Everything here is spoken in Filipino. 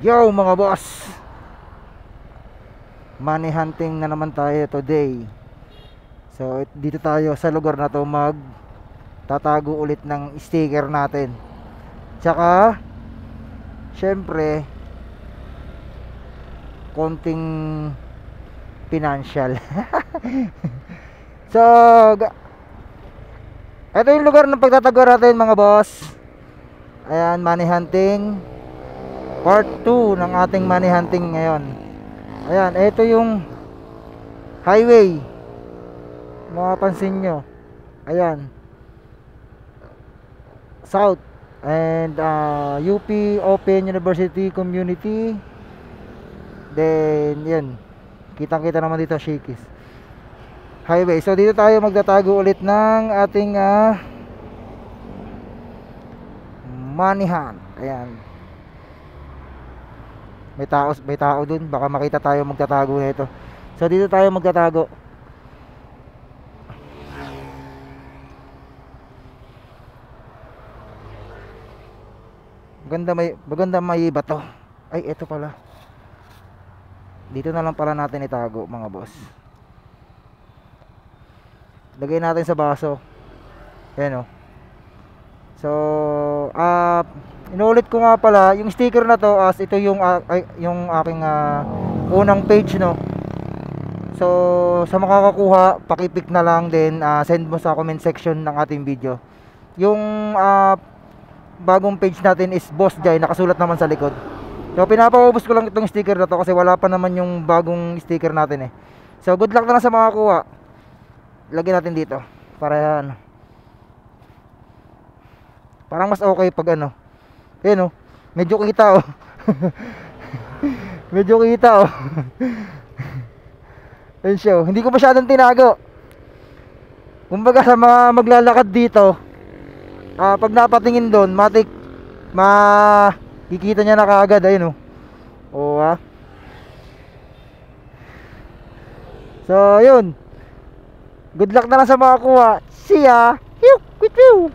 Yo mga boss, money hunting na naman tayo today. So dito tayo sa lugar na to mag tatago ulit ng sticker natin. Tsaka syempre konting financial. So ito yung lugar ng pagtatago natin mga boss. Ayan, money hunting part 2 ng ating money hunting ngayon. Ayan, ito yung highway. Mapapansin nyo. Ayan. South and UP Open University Community. Then yun, kitang kita naman dito Shakey's highway. So dito tayo magtatago ulit ng ating money hunt. Ayan, may tao dun, baka makita tayo magtatago nito. So dito tayo magtatago. Maganda may bato. Ay, ito pala. Dito na lang pala natin itago mga boss. Lagay natin sa baso. Ayan o. So inuulit ko nga pala yung sticker na to, as ito yung aking unang page, no. So sa makakakuha, paki-pick na lang, then send mo sa comment section ng ating video. Yung bagong page natin is Boss Jai, nakasulat naman sa likod. So pinapaubos ko lang itong sticker na to kasi wala pa naman yung bagong sticker natin eh. So good luck na lang sa makakakuha. Lagyan natin dito para yan. Parang mas okay pag ano. Ayan oh, medyo kita oh. Medyo kita oh. Ayan siya oh. Hindi ko masyadong tinago. Kumbaga sa mga maglalakad dito, pag napatingin doon, makikita niya na kaagad. Ayun oh. Oo ah. So yun, good luck na lang sa mga kuha. See ya. Hiu, quit you.